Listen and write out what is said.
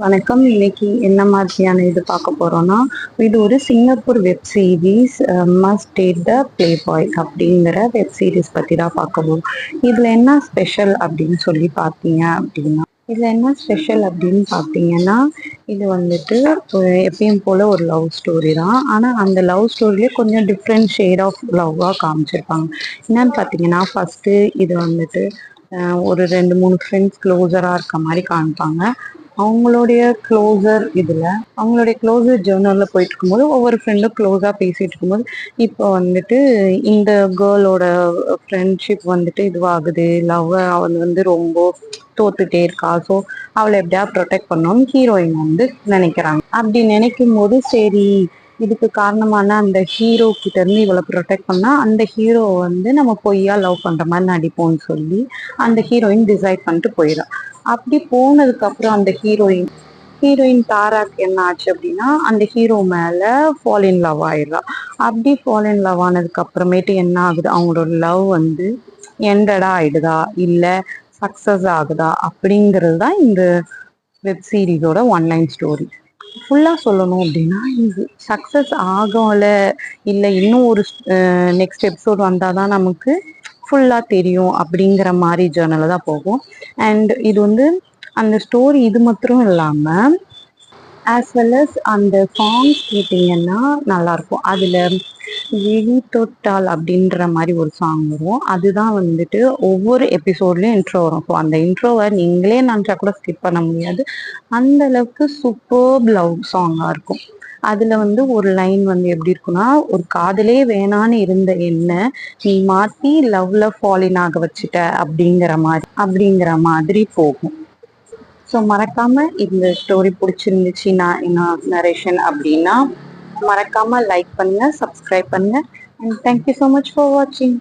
வணக்கம். இன்னைக்கு என்ன மாதிரியான இது பார்க்க போறோம்னா, இது ஒரு Singapore web series must date the play boy அப்படிங்கிற வெப் சீரிஸ் பத்தி தான் பார்க்க போறோம். இதுல என்ன ஸ்பெஷல் அப்படின்னு சொல்லி பார்த்தீங்க அப்படின்னா, இதுல என்ன ஸ்பெஷல் அப்படின்னு பார்த்தீங்கன்னா, இது வந்துட்டு எப்பயும் போல ஒரு லவ் ஸ்டோரி தான். ஆனா அந்த லவ் ஸ்டோரியிலே கொஞ்சம் டிஃப்ரெண்ட் ஷேட் ஆஃப் லவ்வா காமிச்சிருப்பாங்க. என்னன்னு பார்த்தீங்கன்னா, ஃபர்ஸ்ட்டு இது வந்துட்டு ஒரு 2, 3 ஃப்ரெண்ட்ஸ் க்ளோஸரா இருக்க மாரி காமிப்பாங்க. அவங்களுடைய க்ளோசர் இதுல அவங்களுடைய க்ளோசர் ஜர்னல்ல போயிட்டு இருக்கும்போது ஒவ்வொரு ஃப்ரெண்டும் க்ளோஸா பேசிட்டு இருக்கும்போது இப்போ வந்துட்டு இந்த கேர்ளோட ஃப்ரெண்ட்ஷிப் வந்துட்டு இதுவாகுது, அவள் வந்து ரொம்ப தோத்துட்டே இருக்கா. ஸோ அவளை எப்படியா ப்ரொடெக்ட் பண்ணணும்னு ஹீரோயின் வந்து நினைக்கிறாங்க. அப்படி நினைக்கும் போது சரி, இதுக்கு காரணமான அந்த ஹீரோ கிட்ட இருந்து இவளை ப்ரொடெக்ட் பண்ணா அந்த ஹீரோ வந்து நம்ம பொய்யா லவ் பண்ற மாதிரி நடிப்போம்னு சொல்லி அந்த ஹீரோயின் டிசைட் பண்ணிட்டு போயிடும். அப்படி போனதுக்கு அப்புறம் அந்த ஹீரோயின் ஹீரோயின் தாராக்கு என்ன ஆச்சு அப்படின்னா அந்த ஹீரோ மேல ஃபால் இன் லவ் ஆயிடுறா. அப்படி ஃபால் இன் லவ் ஆனதுக்கு அப்புறமேட்டு என்ன ஆகுது, அவங்களோட லவ் வந்து எண்டடா ஆயிடுதா இல்ல சக்சஸ் ஆகுதா அப்படிங்கிறது தான் இந்த வெப் சீரிஸோட ஒன்லைன் ஸ்டோரி. ஃபுல்லா சொல்லணும் அப்படின்னா இது சக்சஸ் ஆகல இல்ல இன்னும் ஒரு நெக்ஸ்ட் எபிசோட் வந்தாதான் நமக்கு ஃபுல்லா தெரியும் அப்படிங்கிற மாதிரி ஜேர்னல்ல தான் போகும். அண்ட் இது வந்து அந்த ஸ்டோரி இது மாத்திரம் இல்லாம ஆஸ் வெல் அஸ் அந்த சாங்ஸ் கேட்டிங்கன்னா நல்லாயிருக்கும். அதில் விழி தொட்டால் அப்படின்ற மாதிரி ஒரு சாங் வரும். அதுதான் வந்துட்டு ஒவ்வொரு எபிசோட்லேயும் இன்ட்ரோ வரும். ஸோ அந்த இன்ட்ரோவை நீங்களே நினச்சா கூட ஸ்கிப் பண்ண முடியாது. அந்த அளவுக்கு சூப்பர்ப் லவ் சாங்காக இருக்கும். அதில் வந்து ஒரு லைன் வந்து எப்படி இருக்குன்னா, ஒரு காதலே வேணான்னு இருந்த என்ன நீ மாற்றி லவ்ல ஃபாலின் ஆக வச்சுட்ட அப்படிங்கிற மாதிரி போகும். ஸோ மறக்காம இந்த ஸ்டோரி பிடிச்சிருந்துச்சு நான் நரேஷன் அப்படின்னா மறக்காம லைக் பண்ணுங்க, சப்ஸ்கிரைப் பண்ணுங்க. And thank you so much for வாட்சிங்.